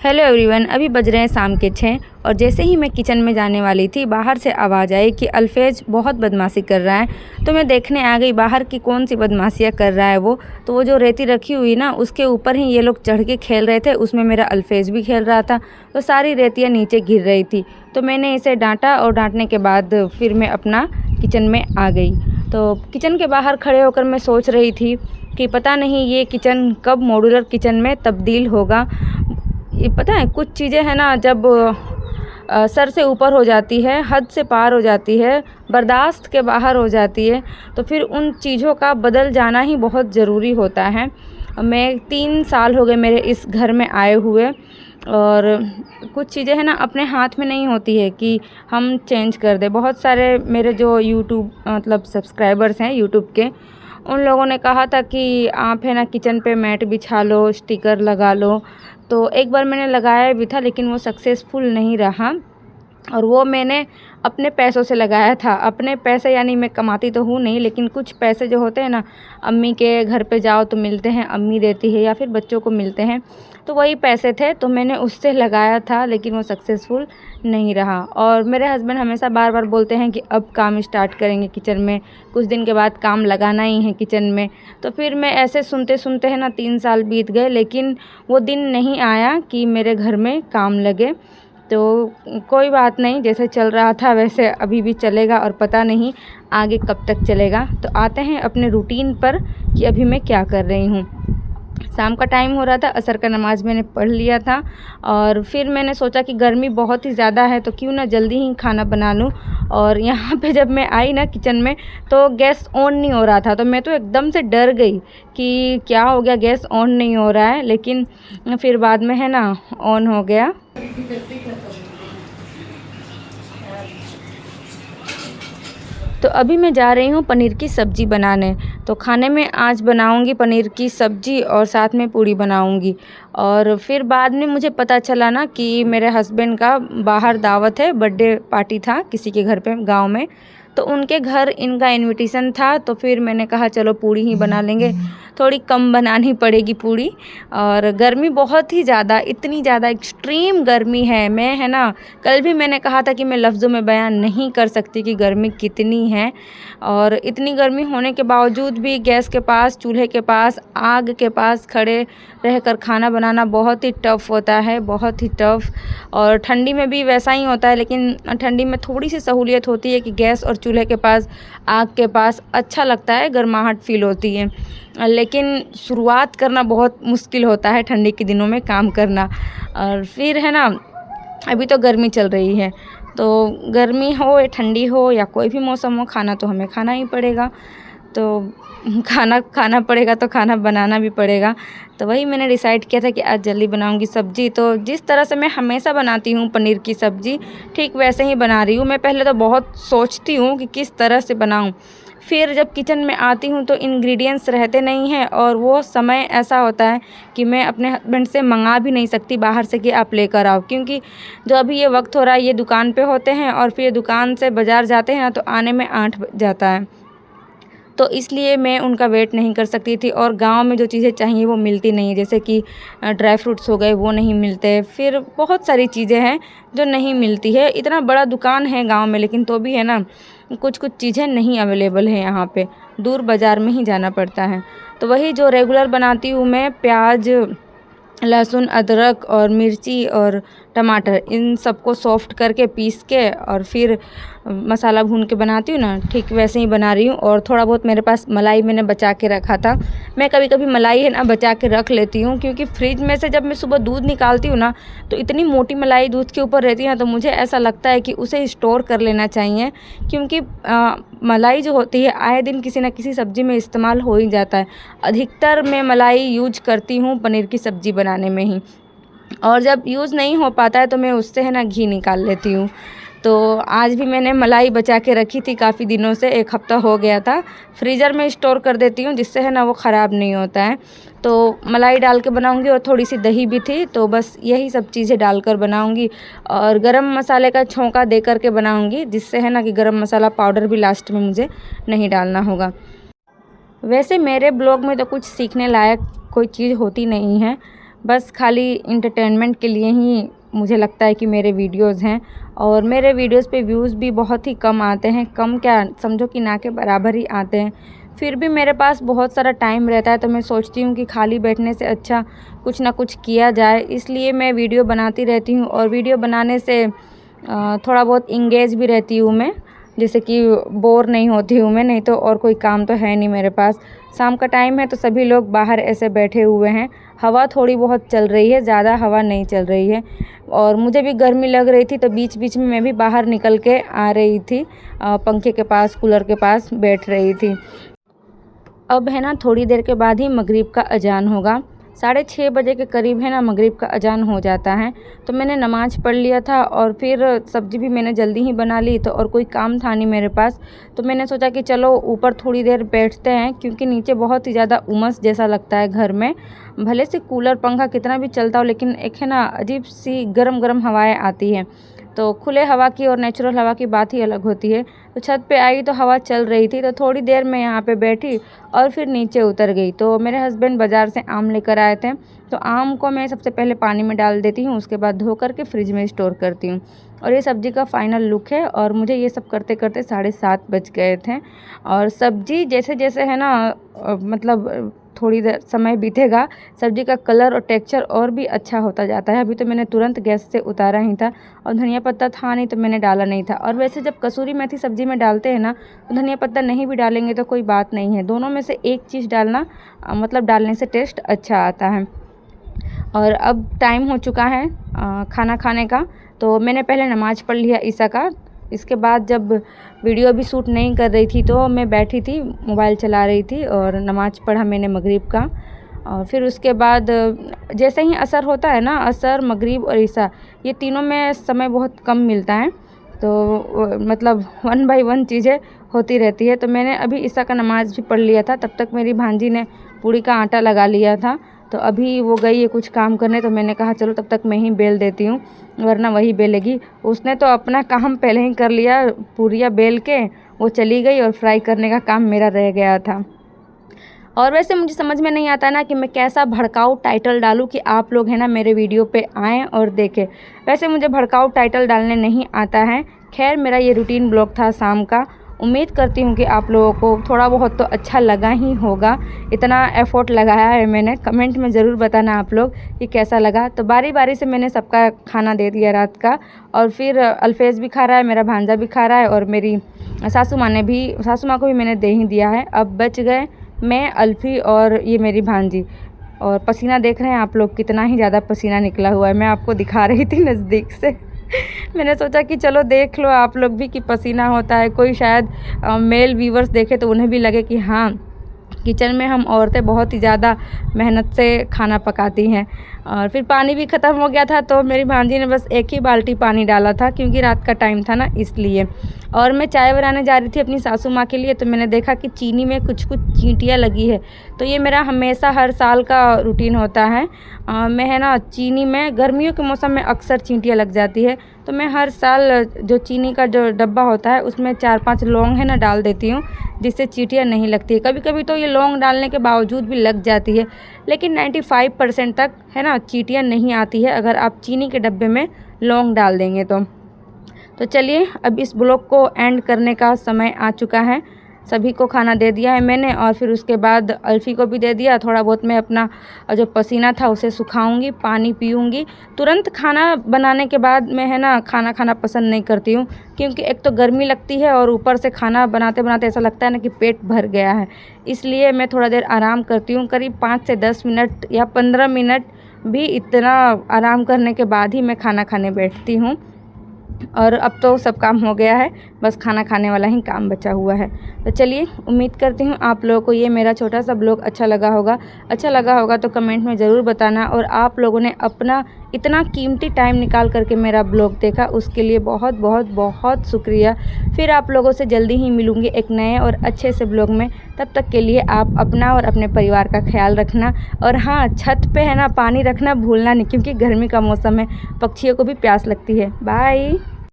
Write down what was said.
Hello everyone, अभी बज रहे हैं शाम के 6 और जैसे ही मैं किचन में जाने वाली थी बाहर से आवाज़ आई कि अल्फेज बहुत बदमाशी कर रहा है। तो मैं देखने आ गई बाहर की कौन सी बदमाशियाँ कर रहा है वो। तो वो जो रेती रखी हुई ना उसके ऊपर ही ये लोग चढ़ के खेल रहे थे, उसमें मेरा अल्फेज भी खेल रहा था। तो सारी रेतियाँ नीचे गिर रही थी। तो मैंने इसे डांटा और डांटने के बाद फिर मैं अपना किचन में आ गई। तो किचन के बाहर खड़े होकर मैं सोच रही थी कि पता नहीं ये किचन कब मॉड्यूलर किचन में तब्दील होगा। ये पता है कुछ चीज़ें हैं ना, जब सर से ऊपर हो जाती है, हद से पार हो जाती है, बर्दाश्त के बाहर हो जाती है, तो फिर उन चीज़ों का बदल जाना ही बहुत ज़रूरी होता है। मैं 3 साल हो गए मेरे इस घर में आए हुए, और कुछ चीज़ें हैं ना अपने हाथ में नहीं होती है कि हम चेंज कर दें। बहुत सारे मेरे जो यूट्यूब मतलब सब्सक्राइबर्स हैं यूट्यूब के, उन लोगों ने कहा था कि आप है ना किचन पे मैट बिछा लो, स्टिकर लगा लो। तो एक बार मैंने लगाया भी था लेकिन वो सक्सेसफुल नहीं रहा, और वो मैंने अपने पैसों से लगाया था। अपने पैसे यानी मैं कमाती तो हूँ नहीं, लेकिन कुछ पैसे जो होते हैं ना, अम्मी के घर पे जाओ तो मिलते हैं, अम्मी देती है या फिर बच्चों को मिलते हैं, तो वही पैसे थे। तो मैंने उससे लगाया था लेकिन वो सक्सेसफुल नहीं रहा। और मेरे हस्बैंड हमेशा बार बार बोलते हैं कि अब काम स्टार्ट करेंगे किचन में, कुछ दिन के बाद काम लगाना ही है किचन में। तो फिर मैं ऐसे सुनते सुनते है ना 3 साल बीत गए, लेकिन वो दिन नहीं आया कि मेरे घर में काम लगे। तो कोई बात नहीं, जैसे चल रहा था वैसे अभी भी चलेगा, और पता नहीं आगे कब तक चलेगा। तो आते हैं अपने रूटीन पर कि अभी मैं क्या कर रही हूँ। शाम का टाइम हो रहा था, असर का नमाज मैंने पढ़ लिया था, और फिर मैंने सोचा कि गर्मी बहुत ही ज़्यादा है तो क्यों ना जल्दी ही खाना बना लूँ। और यहाँ पे जब मैं आई ना किचन में तो गैस ऑन नहीं हो रहा था, तो मैं तो एकदम से डर गई कि क्या हो गया, गैस ऑन नहीं हो रहा है। लेकिन फिर बाद में है ना ऑन हो गया। तो अभी मैं जा रही हूँ पनीर की सब्ज़ी बनाने। तो खाने में आज बनाऊँगी पनीर की सब्ज़ी और साथ में पूड़ी बनाऊँगी। और फिर बाद में मुझे पता चला ना कि मेरे हस्बैंड का बाहर दावत है, बर्थडे पार्टी था किसी के घर पे गाँव में, तो उनके घर इनका इनविटेशन था। तो फिर मैंने कहा चलो पूड़ी ही बना लेंगे, थोड़ी कम बनानी पड़ेगी पूड़ी। और गर्मी बहुत ही ज़्यादा, इतनी ज़्यादा एक्सट्रीम गर्मी है। मैं है ना कल भी मैंने कहा था कि मैं लफ्ज़ों में बयान नहीं कर सकती कि गर्मी कितनी है। और इतनी गर्मी होने के बावजूद भी गैस के पास, चूल्हे के पास, आग के पास खड़े रहकर खाना बनाना बहुत ही टफ़ होता है, बहुत ही टफ़। और ठंडी में भी वैसा ही होता है, लेकिन ठंडी में थोड़ी सी सहूलियत होती है कि गैस और चूल्हे के पास, आग के पास अच्छा लगता है, गर्माहट फ़ील होती है। लेकिन शुरुआत करना बहुत मुश्किल होता है ठंडी के दिनों में काम करना। और फिर है ना अभी तो गर्मी चल रही है, तो गर्मी हो या ठंडी हो या कोई भी मौसम हो, खाना तो हमें खाना ही पड़ेगा। तो खाना खाना पड़ेगा तो खाना बनाना भी पड़ेगा। तो वही मैंने डिसाइड किया था कि आज जल्दी बनाऊंगी सब्ज़ी। तो जिस तरह से मैं हमेशा बनाती हूँ पनीर की सब्ज़ी, ठीक वैसे ही बना रही हूँ। मैं पहले तो बहुत सोचती हूँ कि किस तरह से बनाऊँ, फिर जब किचन में आती हूँ तो इंग्रेडिएंट्स रहते नहीं हैं, और वो समय ऐसा होता है कि मैं अपने हस्बैंड से मंगा भी नहीं सकती बाहर से कि आप लेकर आओ, क्योंकि जो अभी ये वक्त हो रहा है ये दुकान पे होते हैं, और फिर दुकान से बाज़ार जाते हैं तो आने में 8 बज जाता है। तो इसलिए मैं उनका वेट नहीं कर सकती थी। और गांव में जो चीज़ें चाहिए वो मिलती नहीं है, जैसे कि ड्राई फ्रूट्स हो गए वो नहीं मिलते, फिर बहुत सारी चीज़ें हैं जो नहीं मिलती है। इतना बड़ा दुकान है गांव में, लेकिन तो भी है ना कुछ कुछ चीज़ें नहीं अवेलेबल है यहाँ पे, दूर बाज़ार में ही जाना पड़ता है। तो वही जो रेगुलर बनाती हूँ मैं, प्याज, लहसुन, अदरक और मिर्ची और टमाटर, इन सबको सॉफ्ट करके पीस के और फिर मसाला भून के बनाती हूँ ना, ठीक वैसे ही बना रही हूँ। और थोड़ा बहुत मेरे पास मलाई मैंने बचा के रखा था। मैं कभी कभी मलाई है ना बचा के रख लेती हूँ, क्योंकि फ्रिज में से जब मैं सुबह दूध निकालती हूँ ना तो इतनी मोटी मलाई दूध के ऊपर रहती है ना, तो मुझे ऐसा लगता है कि उसे स्टोर कर लेना चाहिए, क्योंकि मलाई जो होती है आए दिन किसी न किसी सब्ज़ी में इस्तेमाल हो ही जाता है। अधिकतर मैं मलाई यूज करती हूँ पनीर की सब्ज़ी बनाने में ही, और जब यूज़ नहीं हो पाता है तो मैं उससे है ना घी निकाल लेती हूँ। तो आज भी मैंने मलाई बचा के रखी थी काफ़ी दिनों से, 1 हफ़्ता हो गया था। फ्रीज़र में स्टोर कर देती हूँ जिससे है ना वो ख़राब नहीं होता है। तो मलाई डाल के बनाऊँगी, और थोड़ी सी दही भी थी, तो बस यही सब चीज़ें डालकर बनाऊँगी। और गरम मसाले का छौंका दे करके बनाऊँगी, जिससे है ना कि गरम मसाला पाउडर भी लास्ट में मुझे नहीं डालना होगा। वैसे मेरे ब्लॉग में तो कुछ सीखने लायक कोई चीज़ होती नहीं है, बस खाली इंटरटेनमेंट के लिए ही मुझे लगता है कि मेरे वीडियोज़ हैं। और मेरे वीडियोज़ पे व्यूज़ भी बहुत ही कम आते हैं, कम क्या समझो कि ना के बराबर ही आते हैं। फिर भी मेरे पास बहुत सारा टाइम रहता है, तो मैं सोचती हूँ कि खाली बैठने से अच्छा कुछ ना कुछ किया जाए, इसलिए मैं वीडियो बनाती रहती हूँ। और वीडियो बनाने से थोड़ा बहुत इंगेज भी रहती हूँ मैं, जैसे कि बोर नहीं होती हूँ मैं, नहीं तो और कोई काम तो है नहीं मेरे पास। शाम का टाइम है तो सभी लोग बाहर ऐसे बैठे हुए हैं, हवा थोड़ी बहुत चल रही है, ज़्यादा हवा नहीं चल रही है। और मुझे भी गर्मी लग रही थी, तो बीच बीच में मैं भी बाहर निकल के आ रही थी, पंखे के पास, कूलर के पास बैठ रही थी। अब है ना थोड़ी देर के बाद ही मगरिब का अजान होगा, 6:30 बजे के करीब है ना मगरिब का अजान हो जाता है। तो मैंने नमाज़ पढ़ लिया था और फिर सब्ज़ी भी मैंने जल्दी ही बना ली, तो और कोई काम था नहीं मेरे पास। तो मैंने सोचा कि चलो ऊपर थोड़ी देर बैठते हैं, क्योंकि नीचे बहुत ही ज़्यादा उमस जैसा लगता है घर में। भले से कूलर पंखा कितना भी चलता हो, लेकिन एक है ना अजीब सी गर्म गर्म हवाएँ आती हैं। तो खुले हवा की और नेचुरल हवा की बात ही अलग होती है। तो छत पे आई तो हवा चल रही थी, तो थोड़ी देर मैं यहाँ पे बैठी और फिर नीचे उतर गई। तो मेरे हस्बैंड बाज़ार से आम लेकर आए थे, तो आम को मैं सबसे पहले पानी में डाल देती हूँ, उसके बाद धो करके फ्रिज में स्टोर करती हूँ। और ये सब्ज़ी का फ़ाइनल लुक है। और मुझे ये सब करते करते 7:30 बज गए थे। और सब्ज़ी जैसे जैसे है ना मतलब थोड़ी देर समय बीतेगा, सब्ज़ी का कलर और टेक्सचर और भी अच्छा होता जाता है। अभी तो मैंने तुरंत गैस से उतारा ही था, और धनिया पत्ता था नहीं तो मैंने डाला नहीं था। और वैसे जब कसूरी मेथी सब्ज़ी में डालते हैं ना, तो धनिया पत्ता नहीं भी डालेंगे तो कोई बात नहीं है, दोनों में से एक चीज़ डालना, मतलब डालने से टेस्ट अच्छा आता है। और अब टाइम हो चुका है खाना खाने का, तो मैंने पहले नमाज़ पढ़ लिया ईशा का। इसके बाद जब वीडियो भी शूट नहीं कर रही थी, तो मैं बैठी थी, मोबाइल चला रही थी, और नमाज़ पढ़ा मैंने मगरिब का। और फिर उसके बाद जैसे ही असर होता है ना, असर, मगरिब और ईशा, ये तीनों में समय बहुत कम मिलता है, तो मतलब 1 बाय 1 चीज़ें होती रहती है। तो मैंने अभी ईशा का नमाज़ भी पढ़ लिया था, तब तक मेरी भांजी ने पूड़ी का आटा लगा लिया था। तो अभी वो गई है कुछ काम करने, तो मैंने कहा चलो तब तक मैं ही बेल देती हूँ, वरना वही बेलेगी। उसने तो अपना काम पहले ही कर लिया, पूरियाँ बेल के वो चली गई, और फ्राई करने का काम मेरा रह गया था। और वैसे मुझे समझ में नहीं आता ना कि मैं कैसा भड़काऊ टाइटल डालूँ कि आप लोग है ना मेरे वीडियो पे आएँ और देखें। वैसे मुझे भड़काऊ टाइटल डालने नहीं आता है। खैर, मेरा ये रूटीन ब्लॉग था शाम का। उम्मीद करती हूँ कि आप लोगों को थोड़ा बहुत तो अच्छा लगा ही होगा। इतना एफ़र्ट लगाया है मैंने। कमेंट में ज़रूर बताना आप लोग कि कैसा लगा। तो बारी बारी से मैंने सबका खाना दे दिया रात का, और फिर अल्फेज़ भी खा रहा है, मेरा भांजा भी खा रहा है, और मेरी सासू माँ को भी मैंने दे ही दिया है। अब बच गए मैं, अल्फ़ी और ये मेरी भांजी। और पसीना देख रहे हैं आप लोग, कितना ही ज़्यादा पसीना निकला हुआ है। मैं आपको दिखा रही थी नज़दीक से। मैंने सोचा कि चलो देख लो आप लोग भी कि पसीना होता है, कोई शायद मेल व्यूवर्स देखे तो उन्हें भी लगे कि हाँ, किचन में हम औरतें बहुत ही ज़्यादा मेहनत से खाना पकाती हैं। और फिर पानी भी ख़त्म हो गया था, तो मेरी भांजी ने बस एक ही बाल्टी पानी डाला था, क्योंकि रात का टाइम था ना, इसलिए। और मैं चाय बनाने जा रही थी अपनी सासू माँ के लिए, तो मैंने देखा कि चीनी में कुछ कुछ चींटियाँ लगी है। तो ये मेरा हमेशा हर साल का रूटीन होता है। मैं है ना चीनी में गर्मियों के मौसम में अक्सर चींटियाँ लग जाती है, तो मैं हर साल जो चीनी का जो डब्बा होता है उसमें 4-5 लौंग है ना डाल देती हूँ, जिससे चींटियाँ नहीं लगती है। कभी कभी तो ये लौंग डालने के बावजूद भी लग जाती है, लेकिन 95% तक है ना चींटियाँ नहीं आती है अगर आप चीनी के डब्बे में लौंग डाल देंगे तो चलिए, अब इस ब्लॉग को एंड करने का समय आ चुका है। सभी को खाना दे दिया है मैंने, और फिर उसके बाद अल्फ़ी को भी दे दिया। थोड़ा बहुत मैं अपना जो पसीना था उसे सुखाऊंगी, पानी पीऊंगी। तुरंत खाना बनाने के बाद मैं है ना खाना खाना पसंद नहीं करती हूँ, क्योंकि एक तो गर्मी लगती है, और ऊपर से खाना बनाते बनाते ऐसा लगता है ना कि पेट भर गया है। इसलिए मैं थोड़ा देर आराम करती हूँ, करीब 5 से 10 मिनट या 15 मिनट भी। इतना आराम करने के बाद ही मैं खाना खाने बैठती हूँ। और अब तो सब काम हो गया है, बस खाना खाने वाला ही काम बचा हुआ है। तो चलिए, उम्मीद करती हूँ आप लोगों को ये मेरा छोटा सा ब्लॉग अच्छा लगा होगा तो कमेंट में ज़रूर बताना। और आप लोगों ने अपना इतना कीमती टाइम निकाल करके मेरा ब्लॉग देखा, उसके लिए बहुत बहुत बहुत शुक्रिया। फिर आप लोगों से जल्दी ही मिलूँगी एक नए और अच्छे से ब्लॉग में। तब तक के लिए आप अपना और अपने परिवार का ख्याल रखना। और हाँ, छत पे है ना पानी रखना भूलना नहीं, क्योंकि गर्मी का मौसम है, पक्षियों को भी प्यास लगती है। बाय।